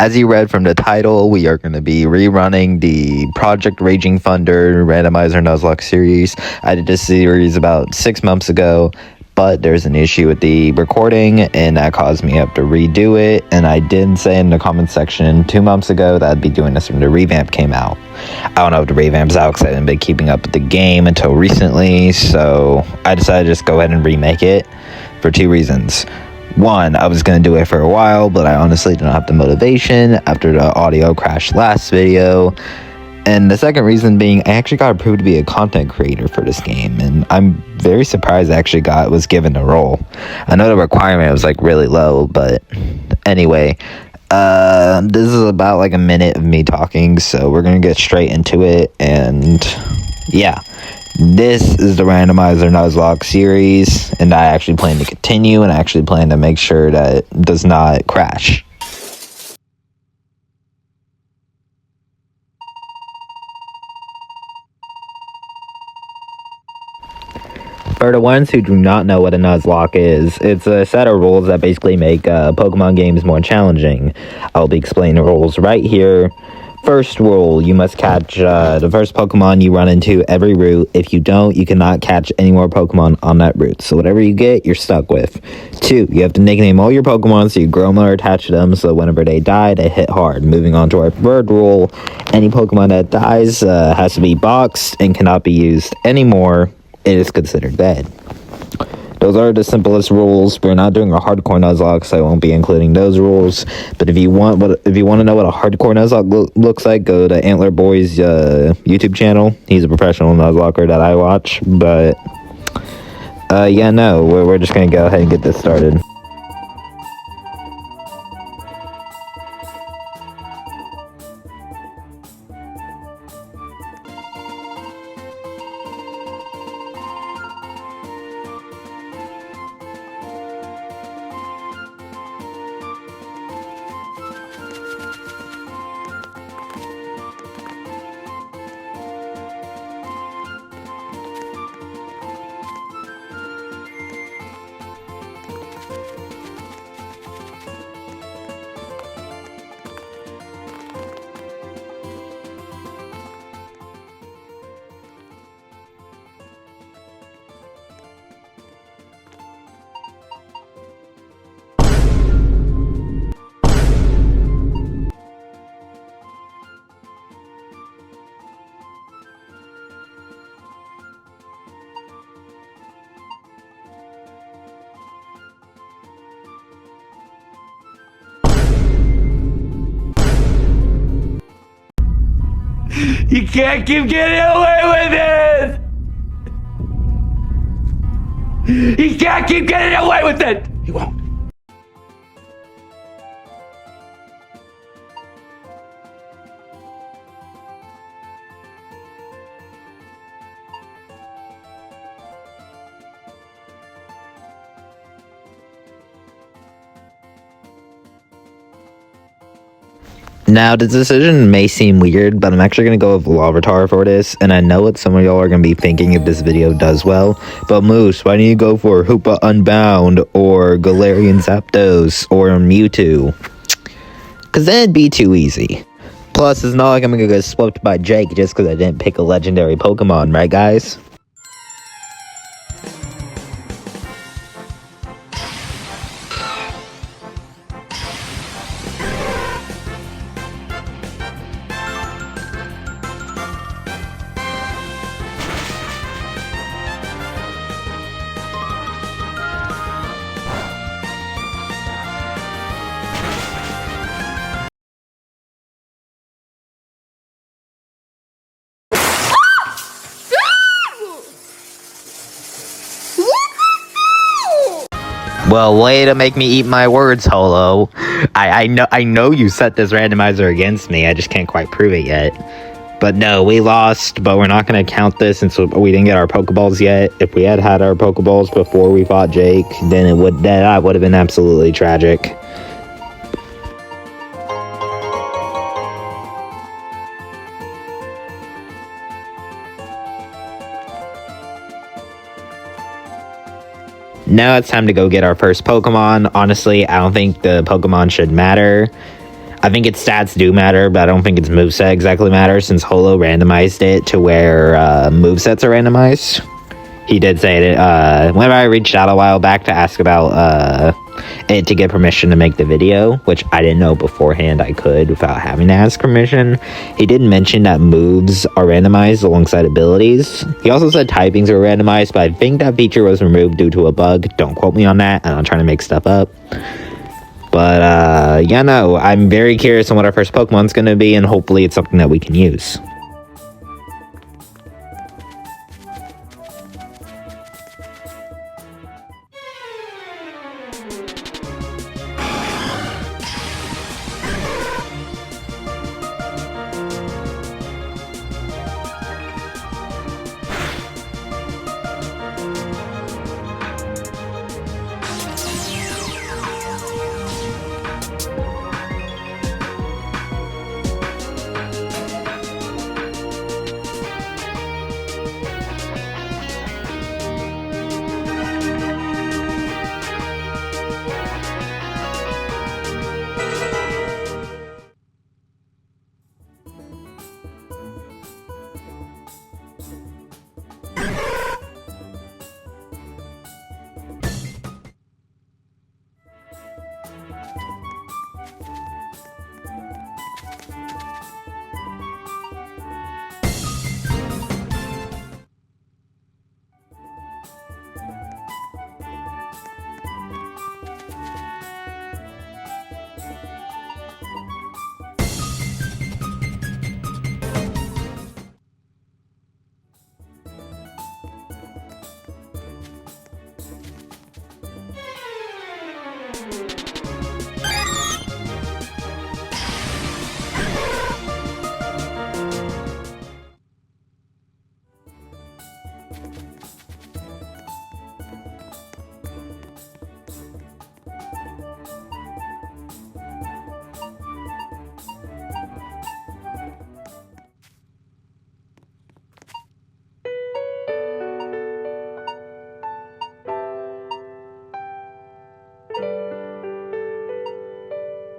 As you read from the title, we are going to be rerunning the Project Raging Thunder randomizer Nuzlock series. I did this series about 6 months ago, but there's an issue with the recording, and that caused me to have to redo it. And I did say in the comments section 2 months ago that I'd be doing this when the revamp came out. I don't know if the revamp's out because I haven't been keeping up with the game until recently, so I decided to just go ahead and remake it for 2 reasons. One, I was going to do it for a while, but I honestly didn't have the motivation after the audio crashed last video. And the second reason being, I actually got approved to be a content creator for this game, and I'm very surprised I actually was given the role. I know the requirement was like really low, but anyway, this is about like a minute of me talking, so we're going to get straight into it, and yeah. This is the randomizer Nuzlock series, and I actually plan to continue, and I actually plan to make sure that it does not crash. For the ones who do not know what a Nuzlock is, it's a set of rules that basically make Pokemon games more challenging. I'll be explaining the rules right here. First rule, you must catch the first Pokemon you run into every route. If you don't, you cannot catch any more Pokemon on that route. So whatever you get, you're stuck with. 2, you have to nickname all your Pokemon so you grow them or attach to them so whenever they die, they hit hard. Moving on to our third rule, any Pokemon that dies has to be boxed and cannot be used anymore. It is considered dead. Those are the simplest rules. We're not doing a hardcore Nuzlocke, so I won't be including those rules. But if you want to know what a hardcore Nuzlocke looks like, go to Antler Boy's YouTube channel. He's a professional Nuzlocker that I watch. But yeah, no, we're just gonna go ahead and get this started. You can't keep getting away with it! You can't keep getting away with it! He won't. Now, the decision may seem weird, but I'm actually going to go with Larvitar for this, and I know what some of y'all are going to be thinking if this video does well, but Moose, why don't you go for Hoopa Unbound, or Galarian Zapdos, or Mewtwo? Because then it'd be too easy. Plus, it's not like I'm going to get swept by Jake just because I didn't pick a legendary Pokemon, right guys? Well, way to make me eat my words, Holo. I know you set this randomizer against me, I just can't quite prove it yet. But no, we lost, but we're not going to count this since we didn't get our Pokeballs yet. If we had had our Pokeballs before we fought Jake, then that would have been absolutely tragic. Now it's time to go get our first Pokemon. Honestly, I don't think the Pokemon should matter. I think its stats do matter, but I don't think its moveset exactly matters since Holo randomized it to where movesets are randomized. He did say it. Whenever I reached out a while back to ask about it to get permission to make the video, which I didn't know beforehand I could without having to ask permission, he did mention that moves are randomized alongside abilities. He also said typings are randomized, but I think that feature was removed due to a bug. Don't quote me on that. I'm not trying to make stuff up. But, yeah, no, I'm very curious on what our first Pokemon's going to be, and hopefully it's something that we can use.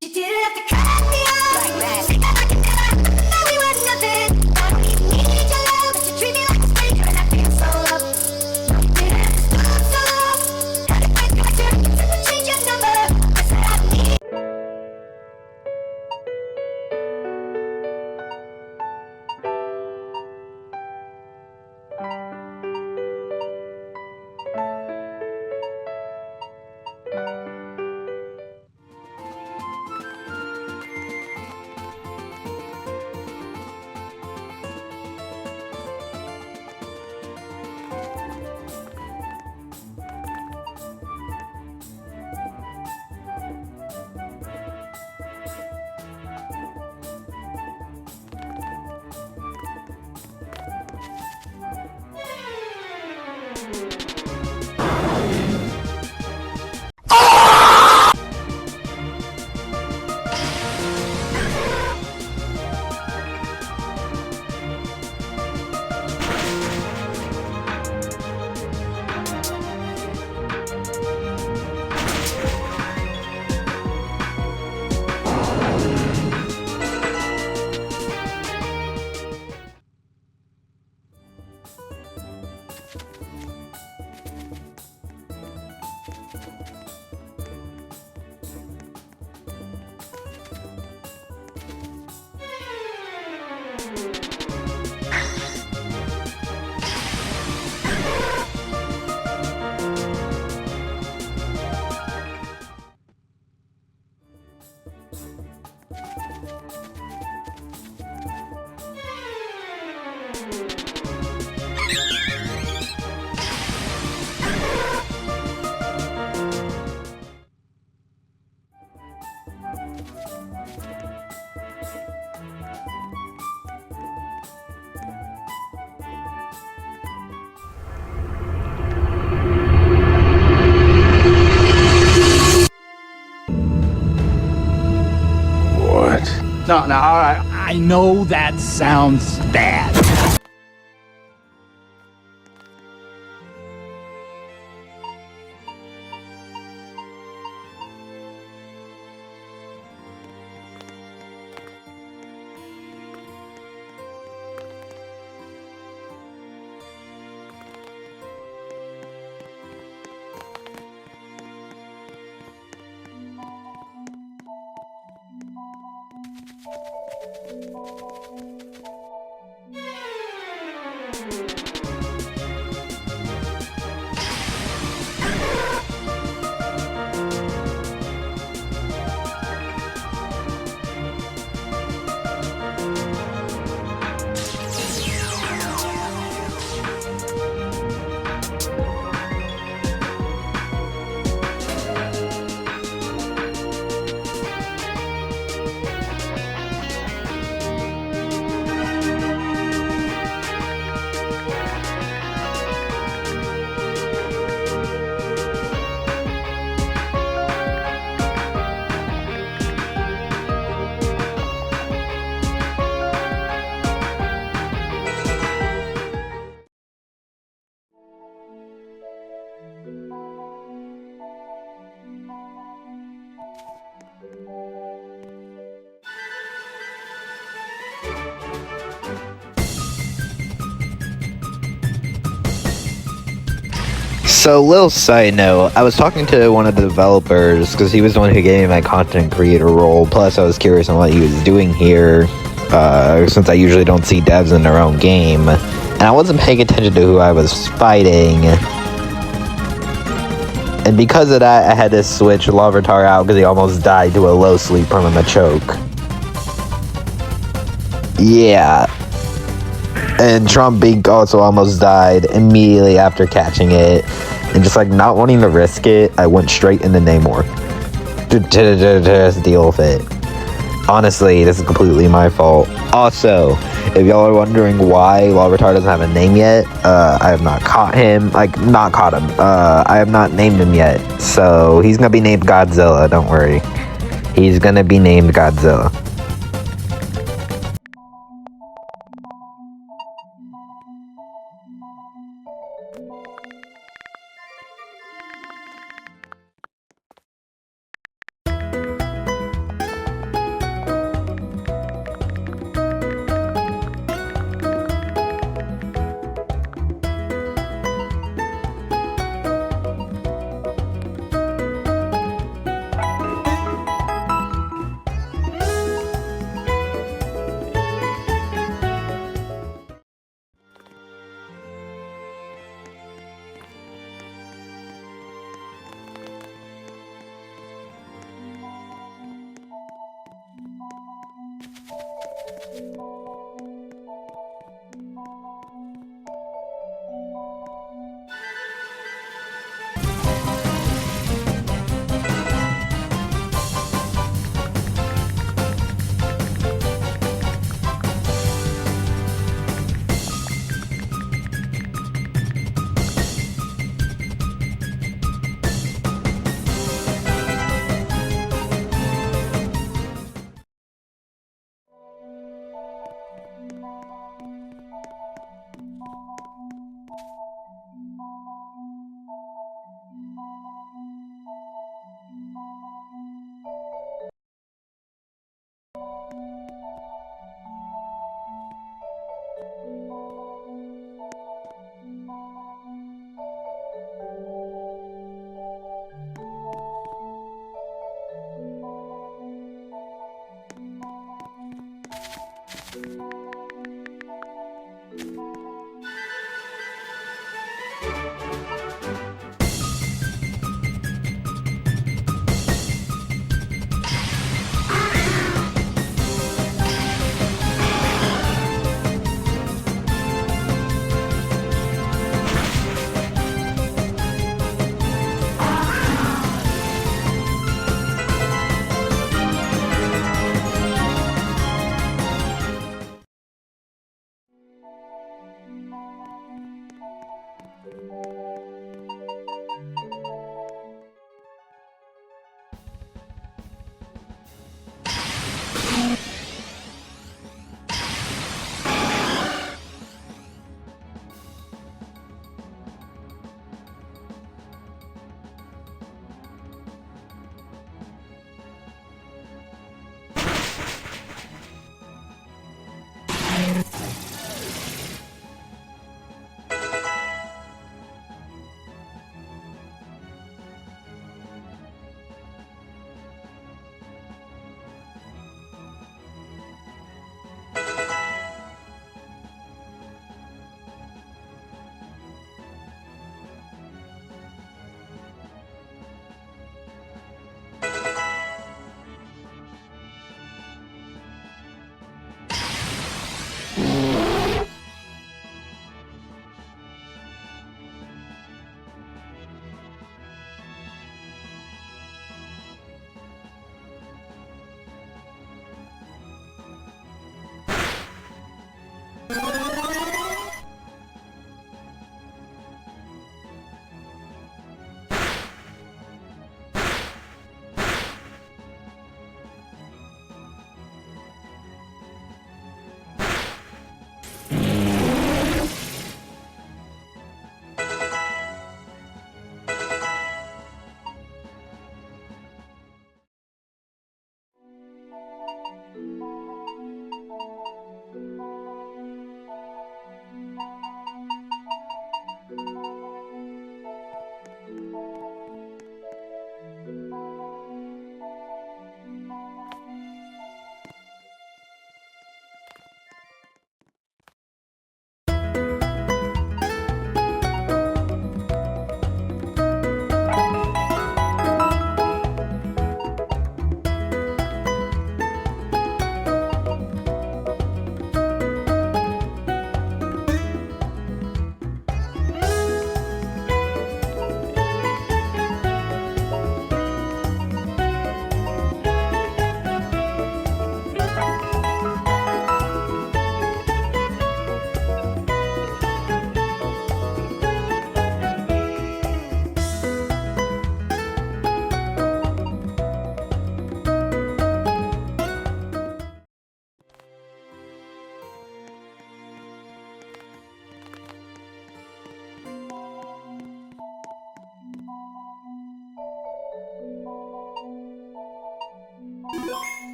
You didn't have to cut me off like that. Now we were nothing. I need your love, but you treat me like a stranger, and I feel so loved. You didn't have to stop so long. Had to find my turn to change your number. I said I need. No, all right. I know that sounds bad. So, little side note, I was talking to one of the developers because he was the one who gave me my content creator role. Plus, I was curious on what he was doing here, since I usually don't see devs in their own game. And I wasn't paying attention to who I was fighting. And because of that, I had to switch Larvitar out because he almost died to a low sleep from a choke. Yeah. And Trump Bink also almost died immediately after catching it. And just like not wanting to risk it, I went straight into Namor. Just deal with it. Honestly, this is completely my fault. Also, if y'all are wondering why Larvitar doesn't have a name yet, I have not caught him. Not caught him. I have not named him yet. So he's gonna be named Godzilla, don't worry. He's gonna be named Godzilla.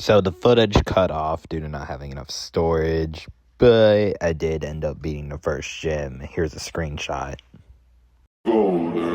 So the footage cut off due to not having enough storage, but I did end up beating the first gym. Here's a screenshot. Golden.